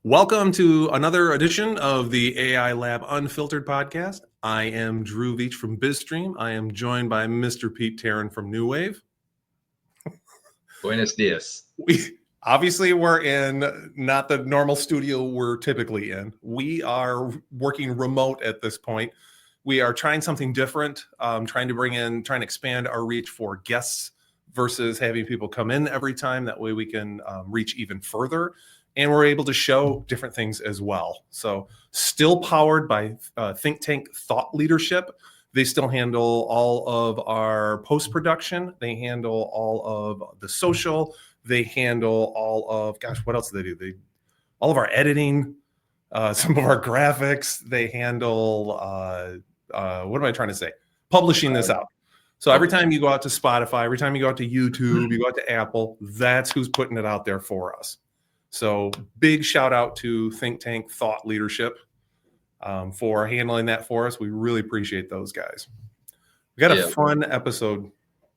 Welcome to another edition of the AI Lab Unfiltered podcast. I am Drew Veach from BizStream. I am joined by Mr. Pete Terryn from New Wave. Buenos dias. We're in not the normal studio we're typically in. We are working remote at this point. We are trying something different, trying to expand our reach for guests versus having people come in every time. That way we can reach even further. And we're able to show different things as well. So still powered by think tank thought leadership. They still handle all of our post-production. They handle all of the social. They handle all of, what else do they do? All of our editing, some of our graphics. They handle, what am I trying to say? Publishing this out. So every time you go out to Spotify, every time you go out to YouTube, you go out to Apple, that's who's putting it out there for us. So big shout out to Think Tank Thought Leadership for handling that for us. We really appreciate those guys. We got a fun episode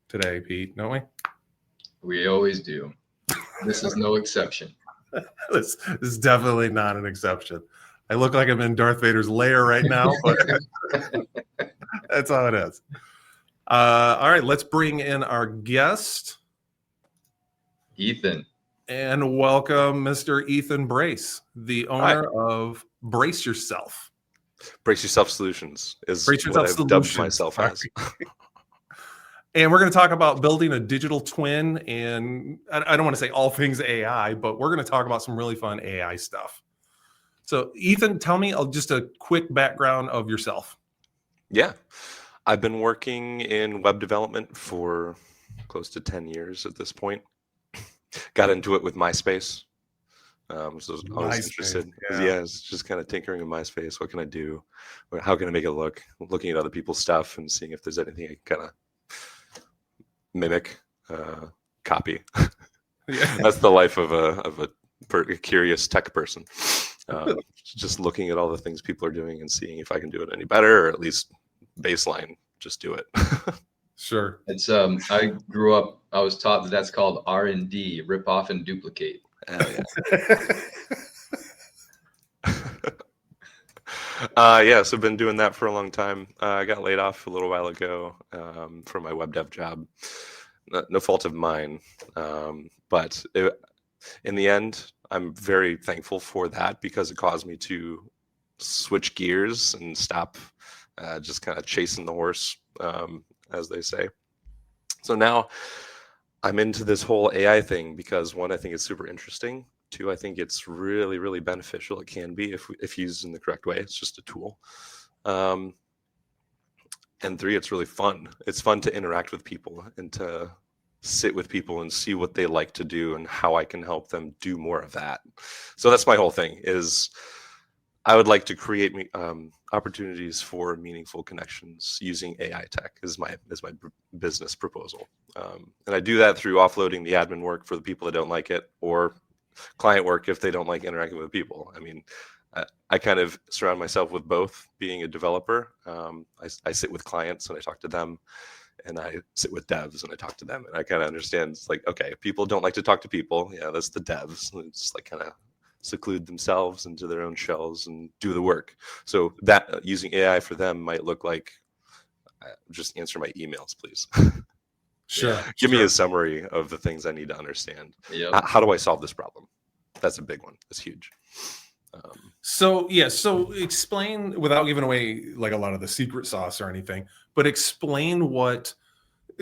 today, Pete, don't we? We always do. This is no exception. This is definitely not an exception. I look like I'm in Darth Vader's lair right now, but that's how it is. All right, let's bring in our guest. Ethan. And welcome, Mr. Ethan Brace, the owner of Brace Yourself. Brace Yourself Solutions is what I've dubbed myself as. And we're going to talk about building a digital twin. And I don't want to say all things AI, but we're going to talk about some really fun AI stuff. So, Ethan, tell me just a quick background of yourself. Yeah. I've been working in web development for close to 10 years at this point. Got into it with MySpace. So I was always interested. Yeah, it's just kind of tinkering in MySpace. What can I do? How can I make it look? Looking at other people's stuff and seeing if there's anything I can kind of mimic, copy. That's the life of a curious tech person. Just looking at all the things people are doing and seeing if I can do it any better, or at least baseline, just do it. Sure. It's I grew up, I was taught that's called R&D, rip off and duplicate. Yeah, so I've been doing that for a long time. I got laid off a little while ago from my web dev job. No fault of mine. But in the end, I'm very thankful for that because it caused me to switch gears and stop just kind of chasing the horse, as they say. So now I'm into this whole AI thing because one, I think it's super interesting. Two, I think it's really, really beneficial. It can be if used in the correct way. It's just a tool. And three, it's really fun. It's fun to interact with people and to sit with people and see what they like to do and how I can help them do more of that. So that's my whole thing is I would like to create opportunities for meaningful connections using AI tech is my business proposal. And I do that through offloading the admin work for the people that don't like it, or client work if they don't like interacting with people. I mean, I kind of surround myself with both. Being a developer, I sit with clients and I talk to them, and I sit with devs and I talk to them, and I kind of understand it's like, okay, people don't like to talk to people. Yeah, that's the devs. It's just like kind of seclude themselves into their own shells and do the work. So that using AI for them might look like just answer my emails, please. Sure. Give me a summary of the things I need to understand. Yep. How do I solve this problem? That's a big one. That's huge. So explain, without giving away like a lot of the secret sauce or anything, but explain what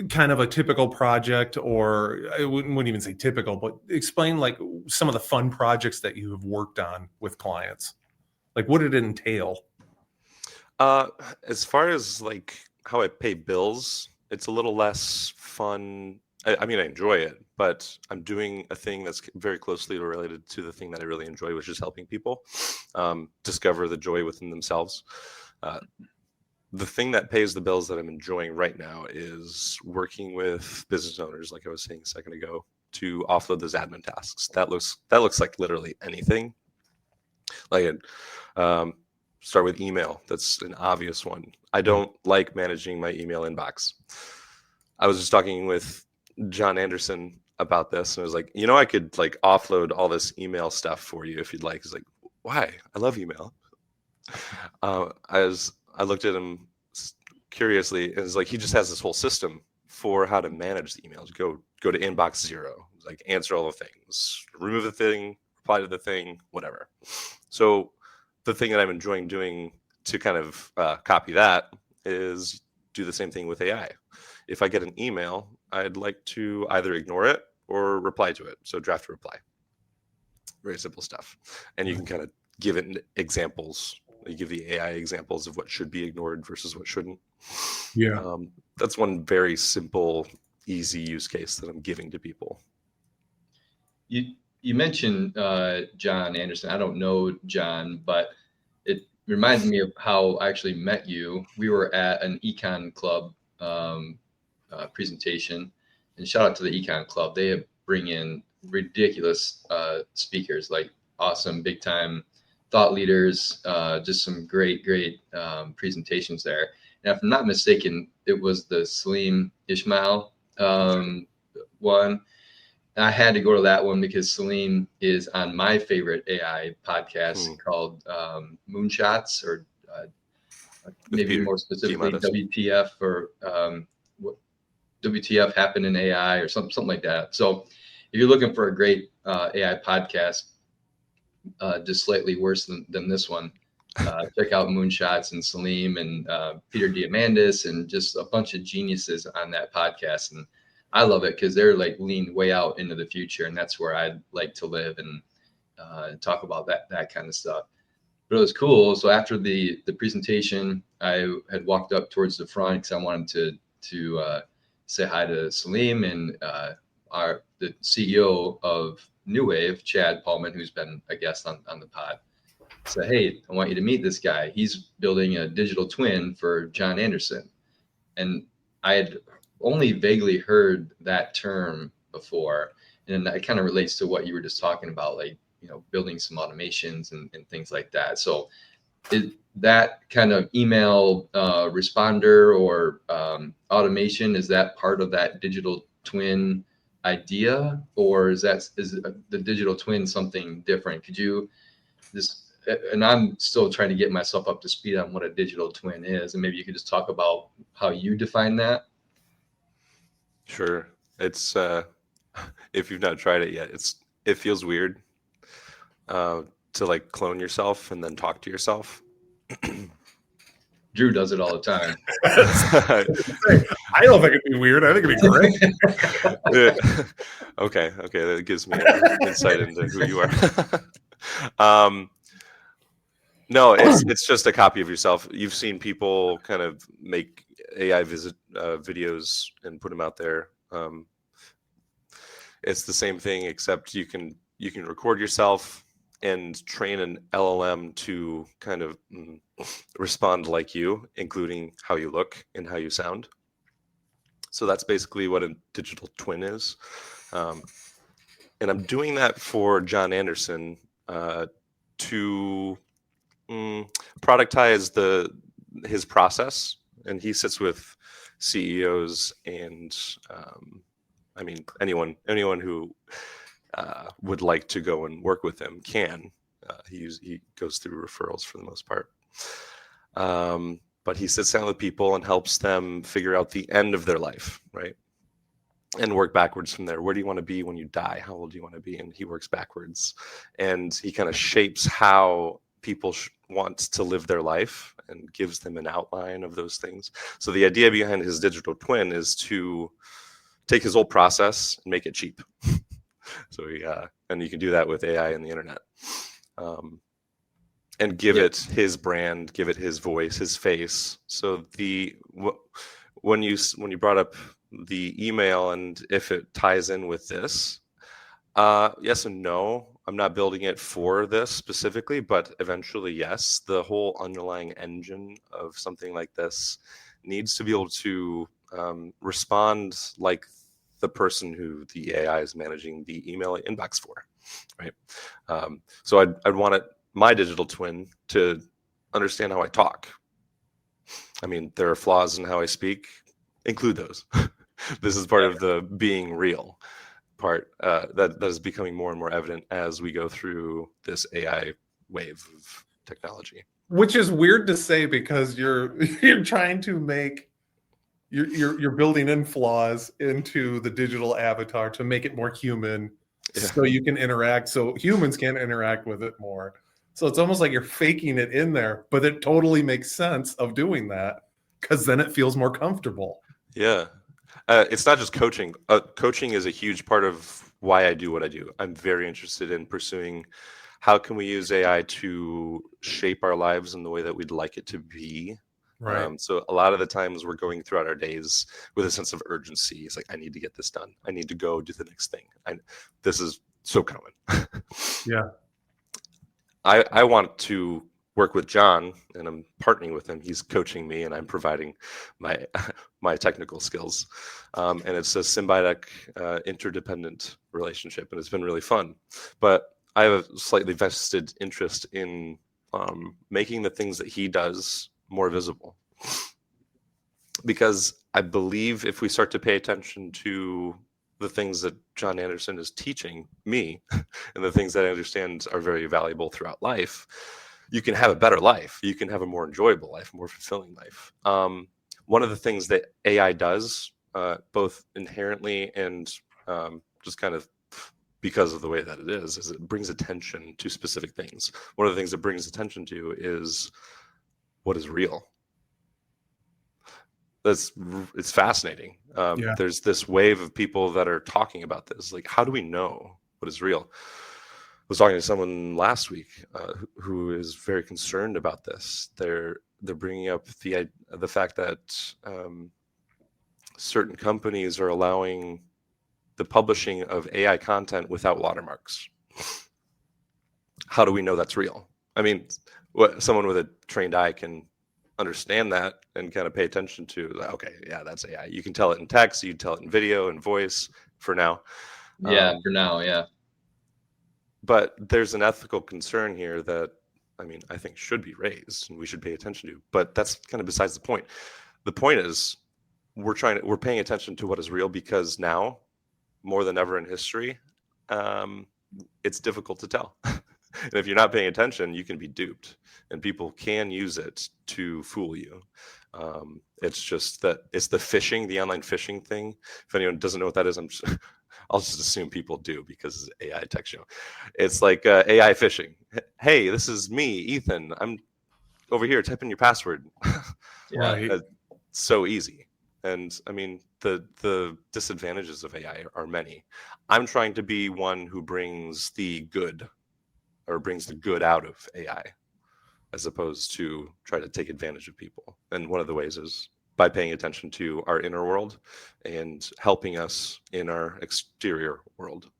kind of a typical project, or I wouldn't even say typical, but explain like some of the fun projects that you have worked on with clients. Like, what did it entail? As far as like how I pay bills, it's a little less fun. I mean, I enjoy it, but I'm doing a thing that's very closely related to the thing that I really enjoy, which is helping people discover the joy within themselves. The thing that pays the bills that I'm enjoying right now is working with business owners, like I was saying a second ago, to offload those admin tasks. That looks like literally anything. Like start with email. That's an obvious one. I don't like managing my email inbox. I was just talking with John Anderson about this, and I was like, I could like offload all this email stuff for you if you'd like. He's like, why? I love email. As I looked at him curiously, and it's like he just has this whole system for how to manage the emails. Go to inbox 0, like answer all the things, remove the thing, reply to the thing, whatever. So the thing that I'm enjoying doing to kind of copy that is do the same thing with AI. If I get an email, I'd like to either ignore it or reply to it. So draft a reply. Very simple stuff. And you can kind of give it examples. You give the AI examples of what should be ignored versus what shouldn't. Yeah. That's one very simple, easy use case that I'm giving to people. You mentioned John Anderson. I don't know John, but it reminds me of how I actually met you. We were at an econ club presentation, and shout out to the econ club. They bring in ridiculous speakers, like awesome, big time thought leaders, just some great presentations there. And if I'm not mistaken, it was the Salim Ismail one. I had to go to that one because Salim is on my favorite AI podcast called Moonshots, or maybe more specifically WTF, or what WTF happened in AI, or something like that. So if you're looking for a great AI podcast, just slightly worse than this one, check out Moonshots and Salim and Peter Diamandis and just a bunch of geniuses on that podcast. And I love it because they're like leaned way out into the future, and that's where I'd like to live and talk about that kind of stuff. But it was cool. So after the presentation, I had walked up towards the front because I wanted to say hi to Salim and the CEO of New Wave, Chad Paulman, who's been a guest on the pod. Said, hey, I want you to meet this guy. He's building a digital twin for John Anderson. And I had only vaguely heard that term before. And it kind of relates to what you were just talking about, like, building some automations and things like that. So that kind of email responder or automation, is that part of that digital twin idea, or is the digital twin something different? Could you just, and I'm still trying to get myself up to speed on what a digital twin is, and maybe you could just talk about how you define that. Sure. It's if you've not tried it yet, it feels weird to like clone yourself and then talk to yourself. Drew does it all the time. I don't think it'd be weird. I think it'd be great. Okay, that gives me an insight into who you are. No, it's just a copy of yourself. You've seen people kind of make AI videos and put them out there. It's the same thing, except you can record yourself and train an LLM to kind of respond like you, including how you look and how you sound. So that's basically what a digital twin is. And I'm doing that for John Anderson to productize his process. And he sits with CEOs and I mean, anyone who would like to go and work with him can. He goes through referrals for the most part. But he sits down with people and helps them figure out the end of their life, right? And work backwards from there. Where do you want to be when you die? How old do you want to be? And he works backwards. And he kind of shapes how people want to live their life and gives them an outline of those things. So the idea behind his digital twin is to take his whole process and make it cheap. So and you can do that with AI and the internet, and give it his brand, give it his voice, his face. So when you brought up the email and if it ties in with this, yes and no. I'm not building it for this specifically, but eventually, yes. The whole underlying engine of something like this needs to be able to respond like the person who the AI is managing the email inbox for, right? So I'd want my digital twin to understand how I talk. I mean, there are flaws in how I speak. Include those. This is part of the being real part that is becoming more and more evident as we go through this AI wave of technology. Which is weird to say because you're trying to make you're building in flaws into the digital avatar to make it more human, so you can interact, so humans can interact with it more. So it's almost like you're faking it in there, but it totally makes sense of doing that because then it feels more comfortable. Yeah. It's not just coaching. Coaching is a huge part of why I do what I do. I'm very interested in pursuing how can we use AI to shape our lives in the way that we'd like it to be. Right. So a lot of the times we're going throughout our days with a sense of urgency. It's like, I need to get this done. I need to go do the next thing. This is so common. Yeah. I want to work with John, and I'm partnering with him. He's coaching me, and I'm providing my technical skills. And it's a symbiotic, interdependent relationship, and it's been really fun. But I have a slightly vested interest in making the things that he does more visible, because I believe if we start to pay attention to the things that John Anderson is teaching me and the things that I understand are very valuable throughout life, you can have a better life. You can have a more enjoyable life, more fulfilling life. One of the things that AI does, both inherently and just kind of because of the way that it is it brings attention to specific things. One of the things it brings attention to is what is real. It's fascinating. There's this wave of people that are talking about this. Like, how do we know what is real? I was talking to someone last week who is very concerned about this. They're bringing up the fact that certain companies are allowing the publishing of AI content without watermarks. How do we know that's real? I mean, someone with a trained eye can understand that and kind of pay attention to, okay, yeah, that's AI. You can tell it in text, you can tell it in video and voice for now. Yeah, for now, yeah. But there's an ethical concern here that, I mean, I think should be raised and we should pay attention to, but that's kind of besides the point. The point is we're paying attention to what is real because now, more than ever in history, it's difficult to tell. And if you're not paying attention, you can be duped, and people can use it to fool you. It's just that it's the phishing, the online phishing thing. If anyone doesn't know what that is, I'll just assume people do because it's AI tech show. It's like AI phishing. Hey, this is me, Ethan. I'm over here. Type in your password. Yeah, Right. So easy. And I mean, the disadvantages of AI are many. I'm trying to be one who brings the good out of AI, as opposed to try to take advantage of people. And one of the ways is by paying attention to our inner world and helping us in our exterior world.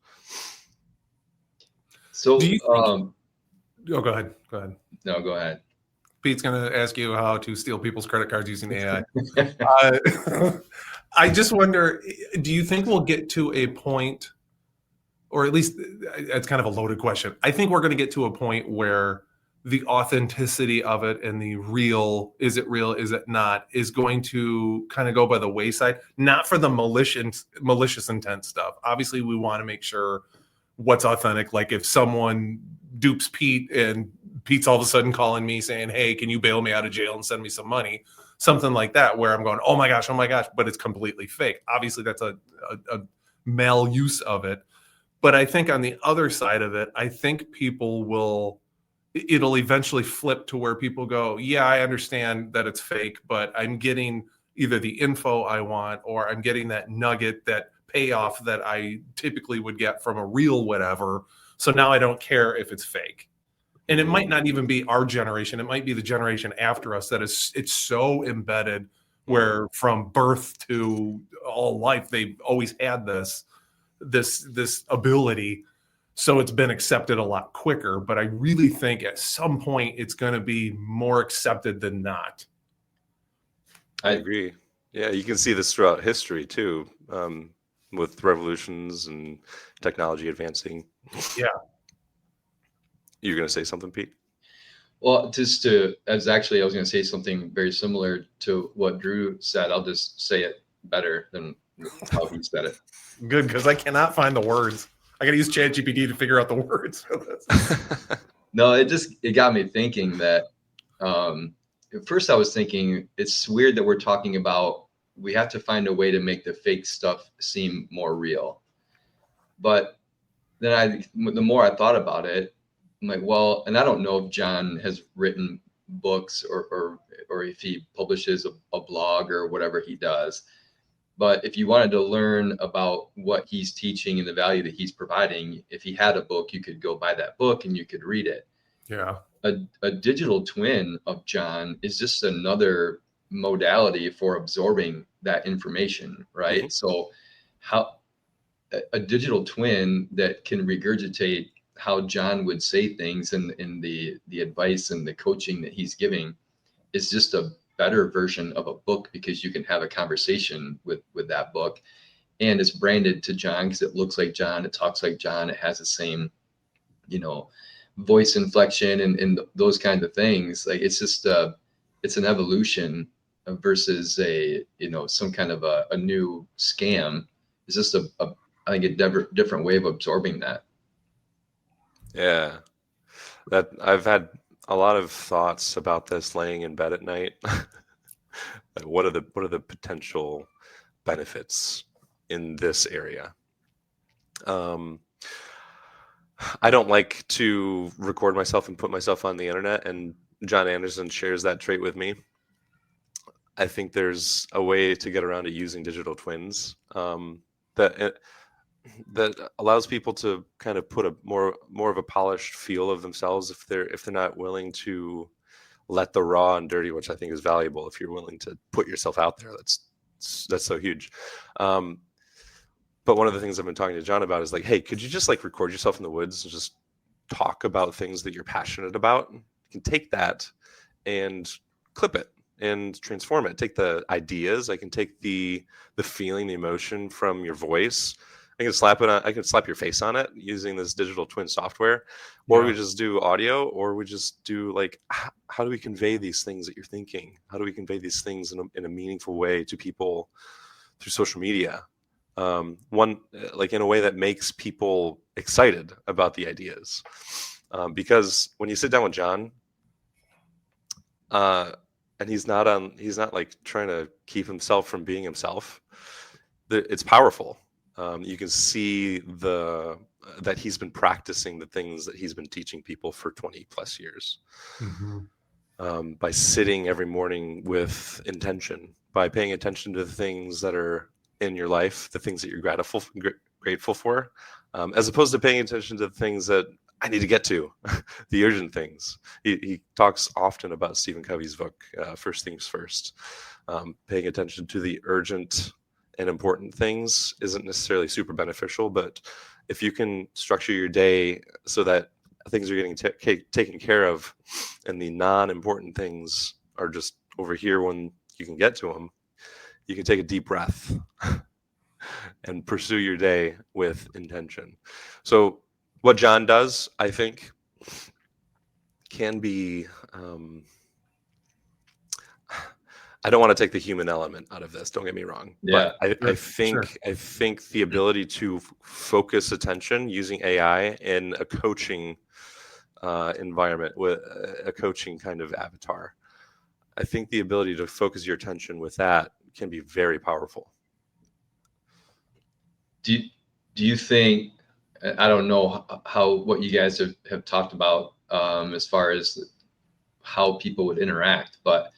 So, Do you think, go ahead. no, go ahead. Pete's going to ask you how to steal people's credit cards using AI. I just wonder, do you think we'll get to a point, or at least it's kind of a loaded question. I think we're going to get to a point where the authenticity of it and the real, is it real, is it not, is going to kind of go by the wayside, not for the malicious intent stuff. Obviously, we want to make sure what's authentic. Like if someone dupes Pete and Pete's all of a sudden calling me saying, hey, can you bail me out of jail and send me some money? Something like that, where I'm going, oh my gosh, but it's completely fake. Obviously, that's a maluse of it. But I think on the other side of it, I think it'll eventually flip to where people go, yeah, I understand that it's fake, but I'm getting either the info I want, or I'm getting that nugget, that payoff that I typically would get from a real whatever. So now I don't care if it's fake. And it might not even be our generation. It might be the generation after us that it's so embedded, where from birth to all life, they've always had this ability. So it's been accepted a lot quicker. But I really think at some point it's going to be more accepted than not. I agree. Yeah, you can see this throughout history too, with revolutions and technology advancing. Yeah. You're going to say something, Pete? Well, I was going to say something very similar to what Drew said. I'll just say it better than how he said it. Good, because I cannot find the words. I got to use ChatGPT to figure out the words for this. No, it got me thinking that at first I was thinking it's weird that we're talking about we have to find a way to make the fake stuff seem more real. But then the more I thought about it, I'm like, well, and I don't know if John has written books or if he publishes a blog or whatever he does. But if you wanted to learn about what he's teaching and the value that he's providing, if he had a book, you could go buy that book and you could read it. Yeah. A digital twin of John is just another modality for absorbing that information, right? Mm-hmm. So how a digital twin that can regurgitate how John would say things and the advice and the coaching that he's giving is just a better version of a book, because you can have a conversation with that book, and it's branded to John because it looks like John, it talks like John, it has the same, voice inflection and those kinds of things. Like it's just it's an evolution versus some kind of a new scam. It's just I think a different way of absorbing that. Yeah, that I've had a lot of thoughts about this laying in bed at night. Like what are the potential benefits in this area? I don't like to record myself and put myself on the internet, and John Anderson shares that trait with me. I think there's a way to get around to using digital twins that allows people to kind of put a more of a polished feel of themselves if they're not willing to let the raw and dirty, which I think is valuable. If you're willing to put yourself out there, that's so huge. But one of the things I've been talking to John about is like, hey, could you just like record yourself in the woods and just talk about things that you're passionate about? You can take that and clip it and transform it. Take the ideas. I can take the feeling, the emotion from your voice. I can slap it on. I can slap your face on it using this digital twin software, or we just do audio, or we just do like, how do we convey these things that you're thinking? How do we convey these things in a meaningful way to people through social media? One, like in a way that makes people excited about the ideas. Because when you sit down with John, and he's not like trying to keep himself from being himself, it's powerful. You can see that he's been practicing the things that he's been teaching people for 20 plus years. Mm-hmm. By sitting every morning with intention, by paying attention to the things that are in your life, the things that you're grateful for, as opposed to paying attention to the things that I need to get to, the urgent things. He talks often about Stephen Covey's book, First Things First. Paying attention to the urgent and important things isn't necessarily super beneficial, but if you can structure your day so that things are getting taken care of and the non-important things are just over here when you can get to them, you can take a deep breath and pursue your day with intention. So what John does, I think, can be, I don't want to take the human element out of this, don't get me wrong. Yeah, but I think the ability to focus attention using AI in a coaching environment with a coaching kind of avatar, I think the ability to focus your attention with that can be very powerful. Do you think, I don't know what you guys have talked about as far as how people would interact, but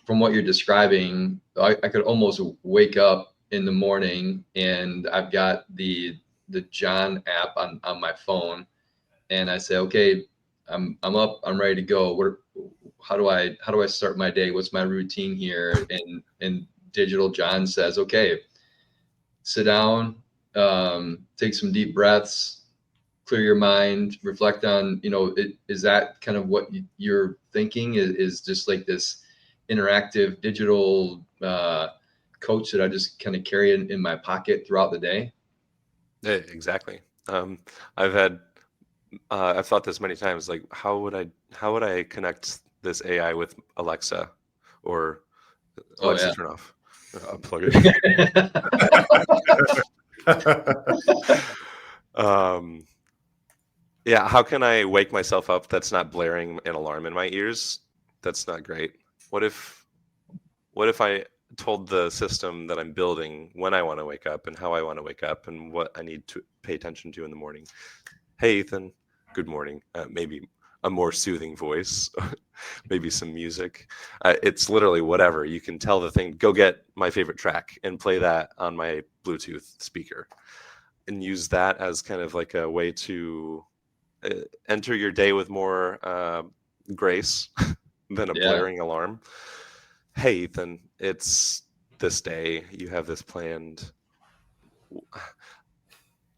from what you're describing, I could almost wake up in the morning and I've got the John app on my phone, and I say, okay, I'm up, I'm ready to go. How do I start my day? What's my routine here? And digital John says, okay, sit down, take some deep breaths, clear your mind, reflect on, is that kind of what you're thinking is just like this interactive digital coach that I just kind of carry in my pocket throughout the day? Yeah, exactly. I've thought this many times, like how would I connect this AI with Alexa, or Alexa, turn off, unplug it. Yeah, how can I wake myself up that's not blaring an alarm in my ears? That's not great. What if I told the system that I'm building when I want to wake up and how I want to wake up and what I need to pay attention to in the morning? Hey, Ethan, good morning. Maybe a more soothing voice, maybe some music. It's literally whatever. You can tell the thing, go get my favorite track and play that on my Bluetooth speaker, and use that as kind of like a way to enter your day with more grace than a blaring alarm. Hey, Ethan, it's this day. You have this planned.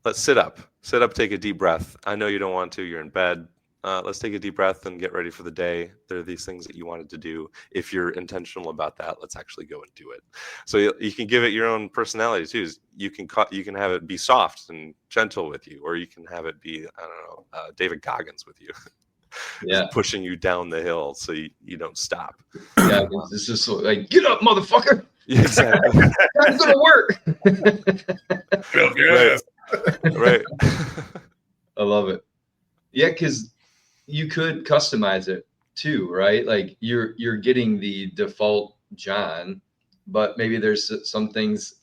Let's sit up. Sit up, take a deep breath. I know you don't want to. You're in bed. Let's take a deep breath and get ready for the day. There are these things that you wanted to do. If you're intentional about that, let's actually go and do it. So you can give it your own personality too. You can have it be soft and gentle with you, or you can have it be, I don't know, David Goggins with you. Yeah. Pushing you down the hill so you don't stop. Yeah, this is so, like, get up, motherfucker. Yeah, exactly. That's gonna work. Right. I love it. Yeah, because you could customize it too, right? Like you're getting the default John, but maybe there's some things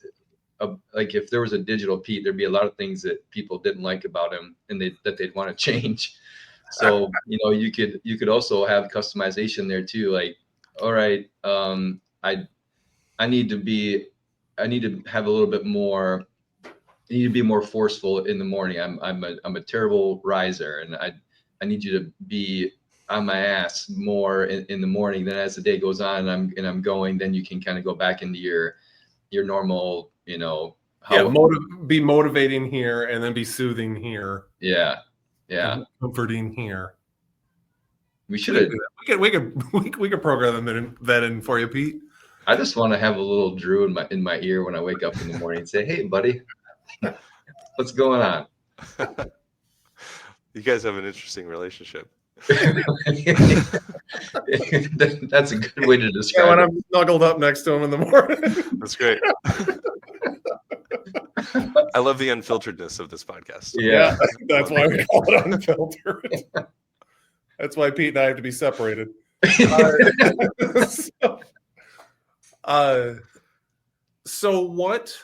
like if there was a digital Pete, there'd be a lot of things that people didn't like about him and that they'd want to change. So you could also have customization there too. Like, all right, I need to have a little bit more. I need to be more forceful in the morning. I'm a terrible riser, and I need you to be on my ass more in the morning. Then as the day goes on and I'm going, then you can kind of go back into your normal, be motivating here and then be soothing here. Yeah. Comforting here. We should we could program that in for you, Pete. I just want to have a little Drew in my ear when I wake up in the morning and say, "Hey, buddy, what's going on?" You guys have an interesting relationship. That's a good way to describe when it. I'm snuggled up next to him in the morning. That's great. I love the unfilteredness of this podcast. Yeah, that's why we call it unfiltered. That's why Pete and I have to be separated. So what?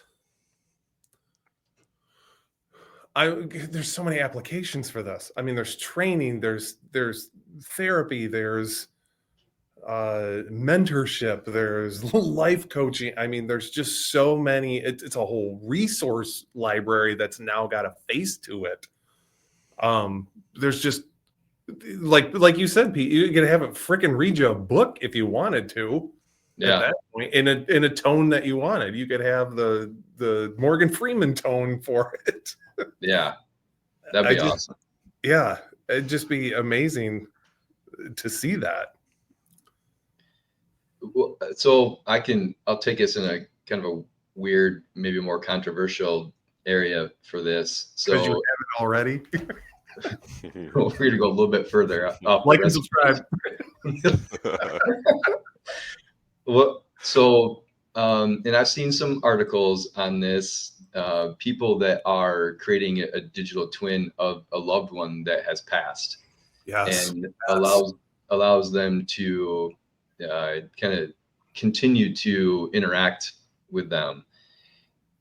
There's so many applications for this. I mean, there's training, there's therapy, there's mentorship, there's life coaching. I mean, there's just so many. It's a whole resource library that's now got a face to it. There's just like you said, Pete, you could have it freaking read you a book if you wanted to. Yeah. At that point, in a tone that you wanted, you could have the Morgan Freeman tone for it. Yeah, that'd be awesome. Yeah, it'd just be amazing to see that. Well, so I'll take us in a kind of a weird, maybe more controversial area for this. So you have it already. we're going to go a little bit further. Like and subscribe. Well, so and I've seen some articles on this. People that are creating a digital twin of a loved one that has passed, and allows them to kind of continue to interact with them.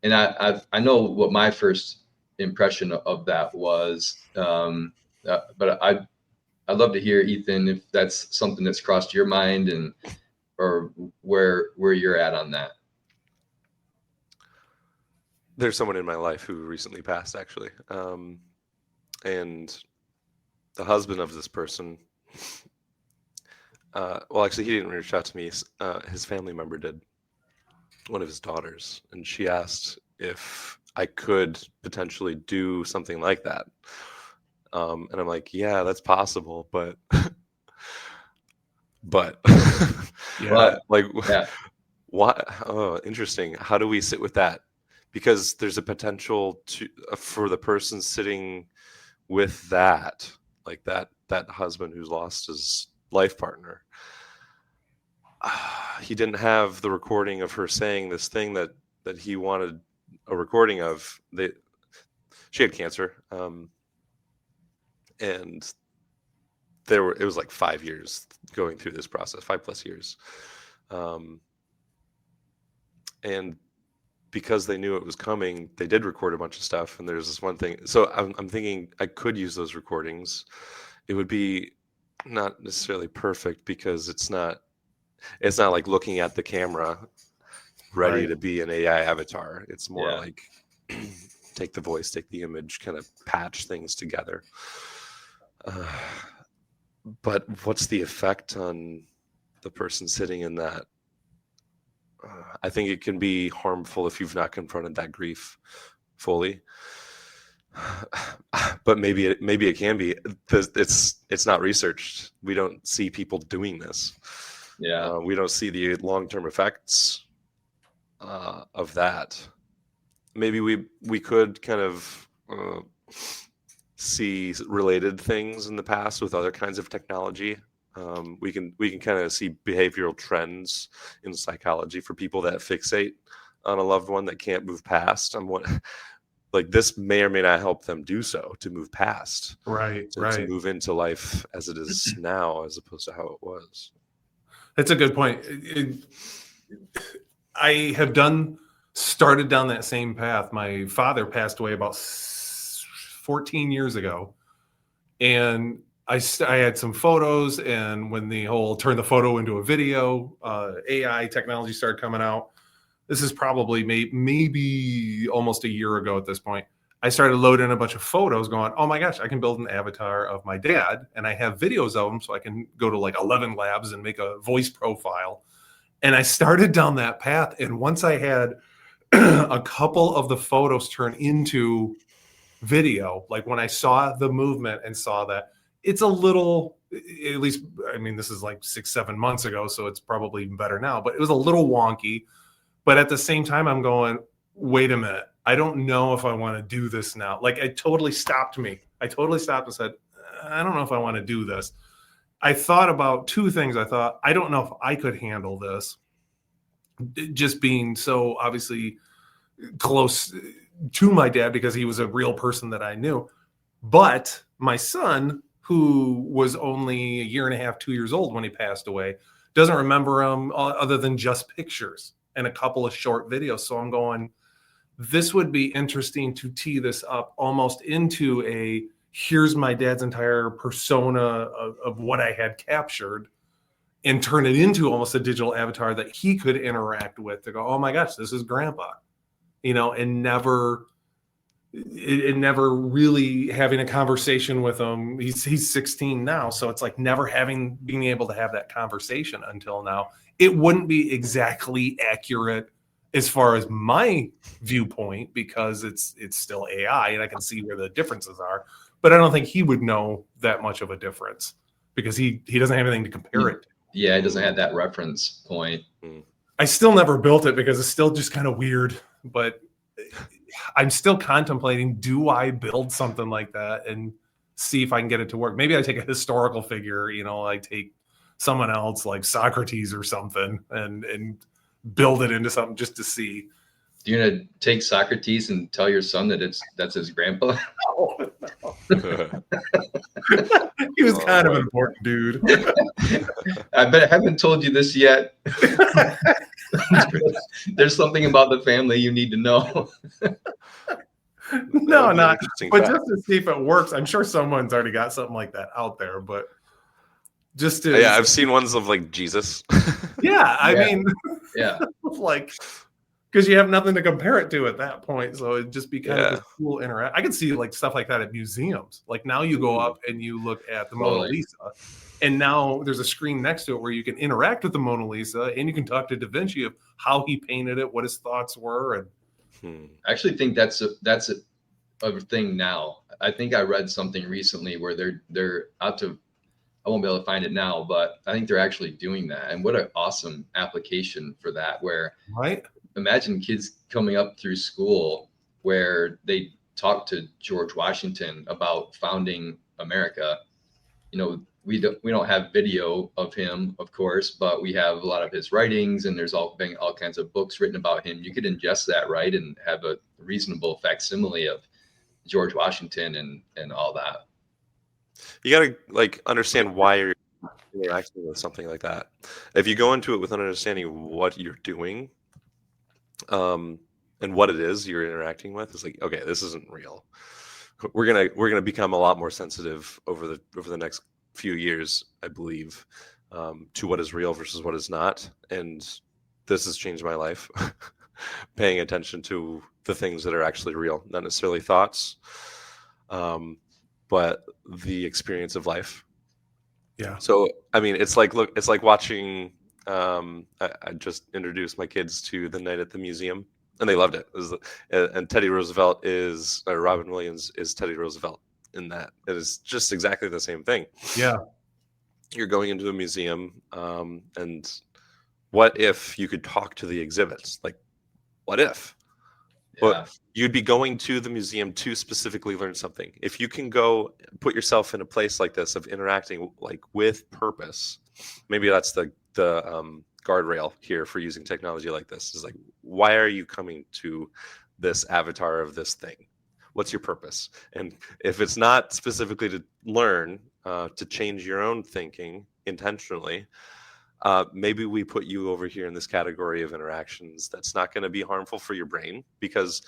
And I know what my first impression of that was, but I'd love to hear, Ethan, if that's something that's crossed your mind or where you're at on that. There's someone in my life who recently passed, actually. And the husband of this person, well, actually, he didn't reach out to me. His family member did, one of his daughters. And she asked if I could potentially do something like that. And I'm like, yeah, that's possible, but what? Oh, interesting. How do we sit with that? Because there's a potential for the person sitting with that, like that husband who's lost his life partner. He didn't have the recording of her saying this thing that he wanted a recording of. She had cancer, and it was like 5 years going through this process, 5+ years. And because they knew it was coming, they did record a bunch of stuff. And there's this one thing. So I'm thinking I could use those recordings. It would be not necessarily perfect because it's not like looking at the camera ready to be an AI avatar. It's more like take the voice, take the image, kind of patch things together. But what's the effect on the person sitting in that? I think it can be harmful if you've not confronted that grief fully. But maybe it can be because it's not researched. We don't see people doing this. We don't see the long-term effects of that. Maybe we could kind of see related things in the past with other kinds of technology. We can kind of see behavioral trends in psychology for people that fixate on a loved one that can't move past. Like this may or may not help them do so, to move past, to move into life as it is now, as opposed to how it was. That's a good point. I have started down that same path. My father passed away about 14 years ago, and I had some photos, and when the whole turn the photo into a video, AI technology started coming out. This is probably maybe almost a year ago at this point. I started loading a bunch of photos going, oh my gosh, I can build an avatar of my dad, and I have videos of him, so I can go to like 11 labs and make a voice profile. And I started down that path, and once I had a couple of the photos turn into video, like when I saw the movement and saw that, it's a little, at least, I mean, this is like 6-7 months ago, so it's probably even better now, but it was a little wonky. But at the same time, I'm going, wait a minute, I don't know if I want to do this now. Like, it totally stopped me. I totally stopped and said, I don't know if I want to do this. I thought about two things. I thought, I don't know if I could handle this, just being so obviously close to my dad because he was a real person that I knew. But my son, who was only a year and a half, 2 years old when he passed away, doesn't remember him other than just pictures and a couple of short videos. So I'm going, this would be interesting to tee this up almost into here's my dad's entire persona of what I had captured, and turn it into almost a digital avatar that he could interact with to go, oh my gosh, this is grandpa, and never really having a conversation with him. He's 16 now. So it's like never being able to have that conversation until now. It wouldn't be exactly accurate as far as my viewpoint because it's still AI and I can see where the differences are, but I don't think he would know that much of a difference because he doesn't have anything to compare it to. Yeah, it doesn't have that reference point. I still never built it because it's still just kind of weird, but I'm still contemplating, do I build something like that and see if I can get it to work? Maybe I take a historical figure, I take someone else like Socrates or something and build it into something just to see. You're going to take Socrates and tell your son that that's his grandpa? No. He was kind of an important dude. I haven't told you this yet. There's something about the family you need to know. No, not. But just to see if it works. I'm sure someone's already got something like that out there, but just to. Yeah, I've seen ones of like Jesus. Yeah, I mean, yeah, like, because you have nothing to compare it to at that point, so it'd just be kind of a cool interact. I can see like stuff like that at museums. Like now you go up and you look at the Mona Lisa, and now there's a screen next to it where you can interact with the Mona Lisa and you can talk to Da Vinci of how he painted it, what his thoughts were, and. I actually think that's a thing now. I think I read something recently where they're out to. I won't be able to find it now, but I think they're actually doing that. And what an awesome application for that. Where imagine kids coming up through school where they talk to George Washington about founding America. We don't have video of him, of course, but we have a lot of his writings, and there's been all kinds of books written about him. You could ingest that, right, and have a reasonable facsimile of George Washington and all that. You got to like understand why you're interacting with something like that. If you go into it with an understanding of what you're doing, and what it is you're interacting with, it's like, okay, this isn't real. We're gonna become a lot more sensitive over the next few years, I believe, to what is real versus what is not. And this has changed my life. Paying attention to the things that are actually real, not necessarily thoughts, but the experience of life. Yeah. So, I mean, it's like watching. I just introduced my kids to The Night at the Museum, and they loved it. And Teddy Roosevelt is Robin Williams is Teddy Roosevelt in that. It is just exactly the same thing. Yeah. You're going into a museum, and what if you could talk to the exhibits? Like, what if? Yeah. Well, you'd be going to the museum to specifically learn something. If you can go put yourself in a place like this of interacting like with purpose, maybe that's the guardrail here for using technology like this. Is like, why are you coming to this avatar of this thing? What's your purpose? And if it's not specifically to learn, to change your own thinking intentionally, maybe we put you over here in this category of interactions that's not going to be harmful for your brain, because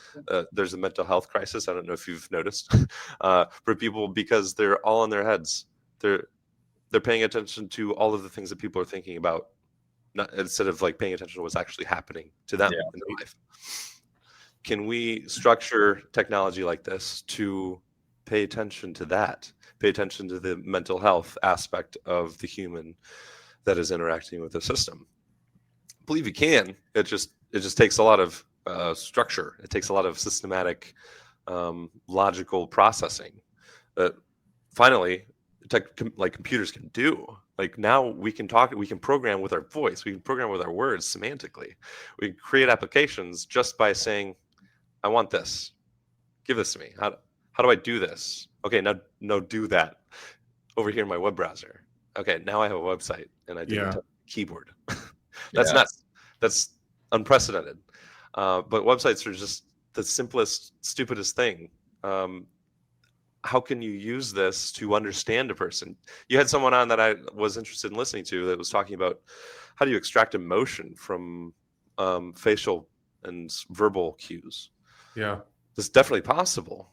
there's a mental health crisis. I don't know if you've noticed for people, because they're all in their heads. They're paying attention to all of the things that people are thinking about, instead of like paying attention to what's actually happening to them in their life. Can we structure technology like this to pay attention to that? Pay attention to the mental health aspect of the human that is interacting with the system. I believe you can. It just takes a lot of structure. It takes a lot of systematic, logical processing that finally like computers can do. Like now we can talk, we can program with our voice, we can program with our words semantically. We can create applications just by saying, I want this. Give this to me. How do I do this? Okay, now do that over here in my web browser. Okay, now I have a website and I didn't touch the keyboard. That's unprecedented. But websites are just the simplest, stupidest thing. How can you use this to understand a person? You had someone on that I was interested in listening to that was talking about how do you extract emotion from facial and verbal cues. Yeah. It's definitely possible.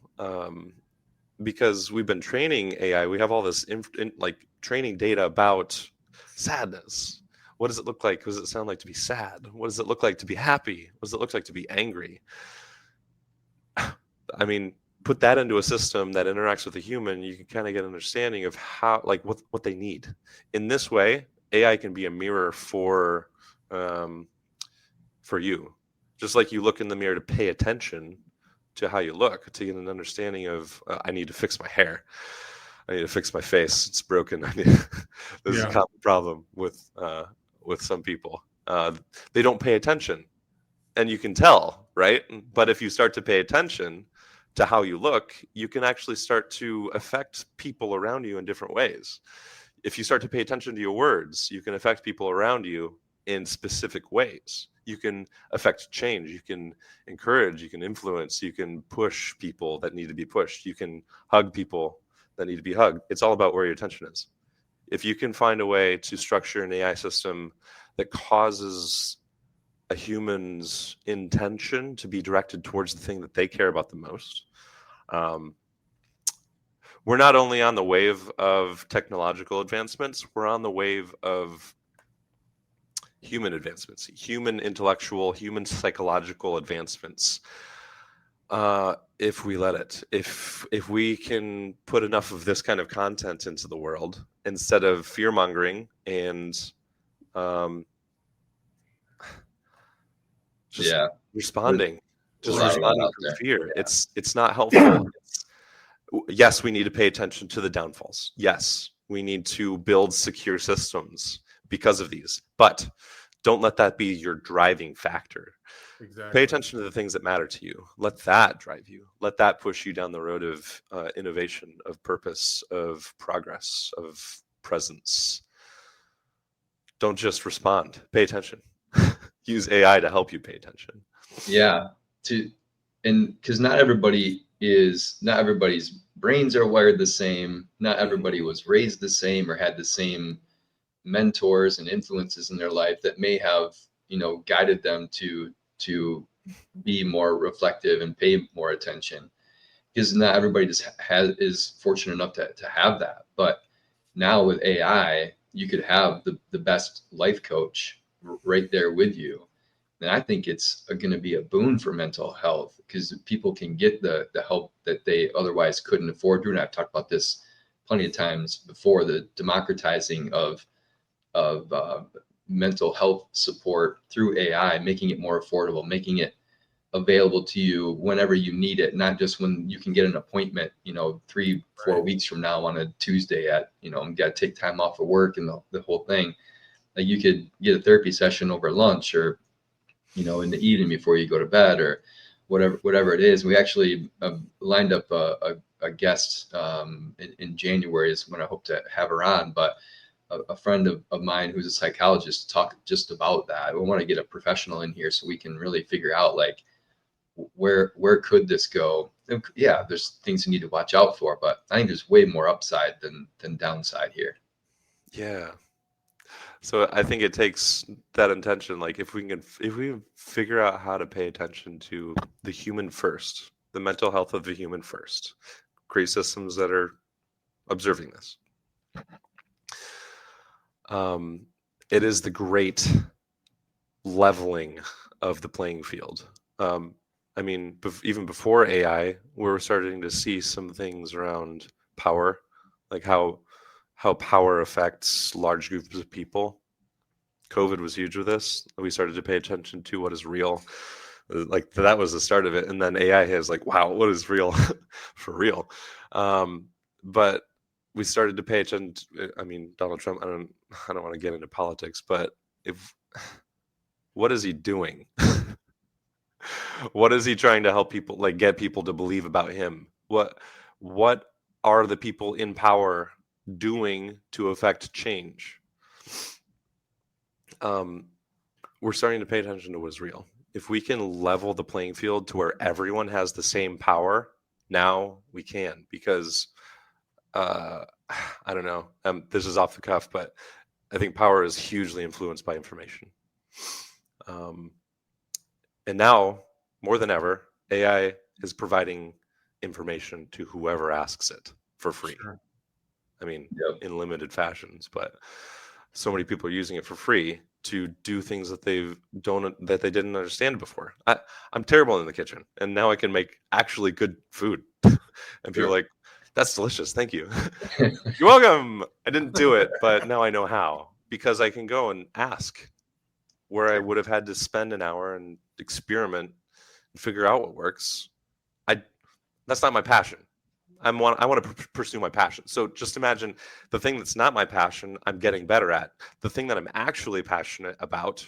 Because we've been training AI, we have all this like training data about sadness. What does it look like? What does it sound like to be sad? What does it look like to be happy? What does it look like to be angry? I mean, put that into a system that interacts with a human, you can kind of get an understanding of how, like, what they need. In this way, AI can be a mirror for you. Just like you look in the mirror to pay attention to how you look, to get an understanding of I need to fix my hair, I need to fix my face, it's broken. This is a common problem with some people. They don't pay attention, and you can tell, right? But if you start to pay attention to how you look, you can actually start to affect people around you in different ways. If you start to pay attention to your words, you can affect people around you in specific ways. You can affect change, you can encourage, you can influence, you can push people that need to be pushed, you can hug people that need to be hugged. It's all about where your attention is. If you can find a way to structure an AI system that causes a human's intention to be directed towards the thing that they care about the most, we're not only on the wave of technological advancements, we're on the wave of human advancements, human intellectual, human psychological advancements. If we let it, if we can put enough of this kind of content into the world instead of fear mongering and responding to fear, it's not helpful. Yes, we need to pay attention to the downfalls. Yes, we need to build secure systems because of these, but don't let that be your driving factor. Exactly. Pay attention to the things that matter to you. Let that drive you. Let that push you down the road of innovation, of purpose, of progress, of presence. Don't just respond. Pay attention. Use AI to help you pay attention. Yeah, and because not everybody is not everybody's brains are wired the same. Not everybody was raised the same or had the same mentors and influences in their life that may have, guided them to be more reflective and pay more attention, because not everybody just is fortunate enough to have that. But now with AI, you could have the best life coach right there with you. And I think it's going to be a boon for mental health, because people can get the help that they otherwise couldn't afford to. And I've talked about this plenty of times before, the democratizing of mental health support through AI, making it more affordable, making it available to you whenever you need it, not just when you can get an appointment, 3-4 weeks from now on a Tuesday at, got to take time off of work and the whole thing. Like, you could get a therapy session over lunch, or, in the evening before you go to bed, or whatever it is. We actually lined up a guest in January is when I hope to have her on, but a friend of mine who's a psychologist to talk just about that. We want to get a professional in here so we can really figure out, like, where could this go? Yeah, there's things you need to watch out for, but I think there's way more upside than downside here. Yeah. So I think it takes that intention. Like, if we figure out how to pay attention to the human first, the mental health of the human first, create systems that are observing this. It is the great leveling of the playing field. I mean, even before AI, we're starting to see some things around power, like how power affects large groups of people. COVID was huge with this. We started to pay attention to what is real. Like, that was the start of it. And then AI has, like, wow, what is real for real? But we started to pay attention. I mean, Donald Trump, I don't want to get into politics, but what is he doing? What is he trying to help people, like, get people to believe about him? What are the people in power doing to affect change? We're starting to pay attention to what's real. If we can level the playing field to where everyone has the same power, now we can, because I don't know. This is off the cuff, but I think power is hugely influenced by information. And now, more than ever, AI is providing information to whoever asks it for free. Sure. I mean, yep. In limited fashions, but so many people are using it for free to do things that they didn't understand before. I'm terrible in the kitchen, and now I can make actually good food. And people are like, "That's delicious, thank you." You're welcome. I didn't do it, but now I know how, because I can go and ask, where I would have had to spend an hour and experiment and figure out what works. That's not my passion. I want to pursue my passion. So just imagine the thing that's not my passion, I'm getting better at. The thing that I'm actually passionate about,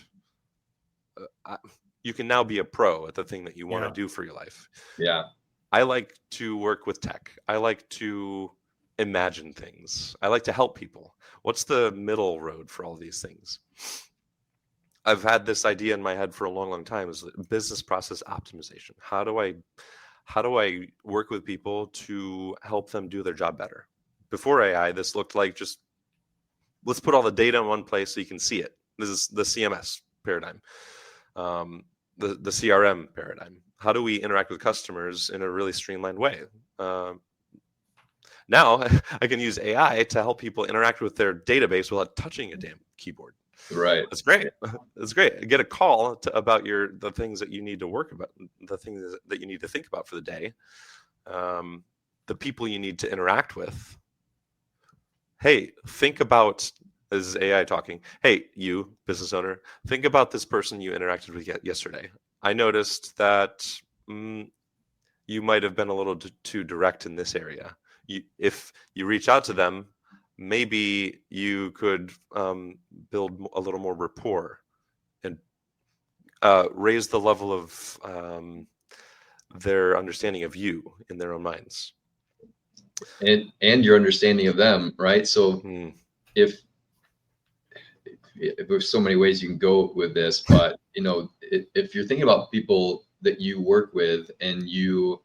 you can now be a pro at the thing that you want to do for your life. Yeah. I like to work with tech. I like to imagine things. I like to help people. What's the middle road for all these things? I've had this idea in my head for a long, long time, is business process optimization. How do I work with people to help them do their job better? Before AI, this looked like just, let's put all the data in one place so you can see it. This is the CMS paradigm, the CRM paradigm. How do we interact with customers in a really streamlined way? Now I can use AI to help people interact with their database without touching a damn keyboard. Right. That's great. That's great. Get a call about the things that you need to work about, the things that you need to think about for the day, the people you need to interact with. Hey, think about, this is AI talking. Hey, you business owner, think about this person you interacted with yesterday. I noticed that you might have been a little too direct in this area. If you reach out to them, maybe you could build a little more rapport and raise the level of their understanding of you in their own minds. And your understanding of them, right? So if there's so many ways you can go with this, but if you're thinking about people that you work with and you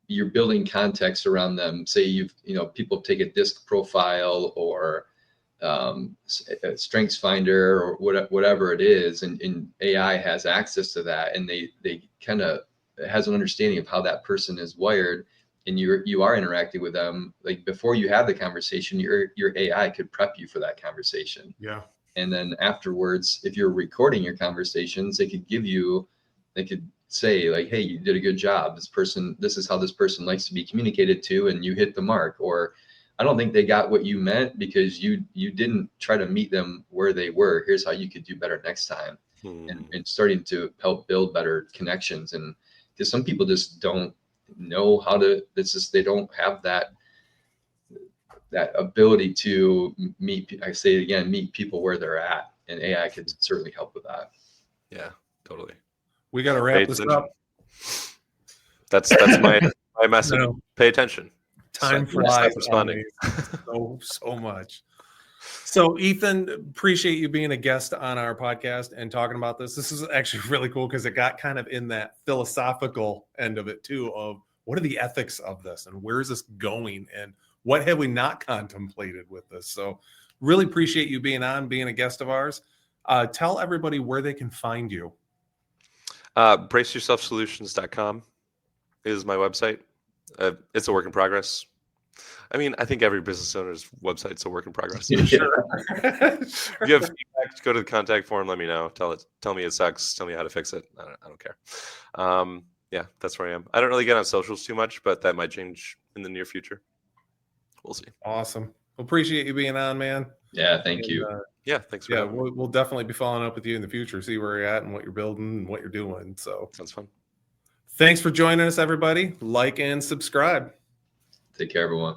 you're building context around them. Say people take a disc profile or a strengths finder or whatever it is, and AI has access to that, and they kind of has an understanding of how that person is wired, and you are interacting with them. Like before you have the conversation, your AI could prep you for that conversation. Yeah. And then afterwards, if you're recording your conversations, they could say like, hey, you did a good job. This is how this person likes to be communicated to, and you hit the mark. Or I don't think they got what you meant because you didn't try to meet them where they were. Here's how you could do better next time. And starting to help build better connections. And because some people just don't know how to, they don't have that ability to meet people where they're at, and AI could certainly help with that. Yeah, totally. We got to wrap this up. That's my message. No. Pay attention. Time flies responding so much. So Ethan, appreciate you being a guest on our podcast and talking about this. This is actually really cool because it got kind of in that philosophical end of it too, of what are the ethics of this and where is this going and what have we not contemplated with this? So really appreciate you being a guest of ours. Tell everybody where they can find you. Braceyourselfsolutions.com is my website. It's a work in progress. I mean, I think every business owner's website's a work in progress. Sure. If you have feedback, go to the contact form. Let me know. Tell me it sucks. Tell me how to fix it. I don't care. Yeah, that's where I am. I don't really get on socials too much, but that might change in the near future. We'll see. Awesome. Appreciate you being on, man. Yeah, thank you. Yeah, thanks for having me. We'll definitely be following up with you in the future, see where you're at and what you're building and what you're doing. So sounds fun. Thanks for joining us, everybody. Like and subscribe. Take care, everyone.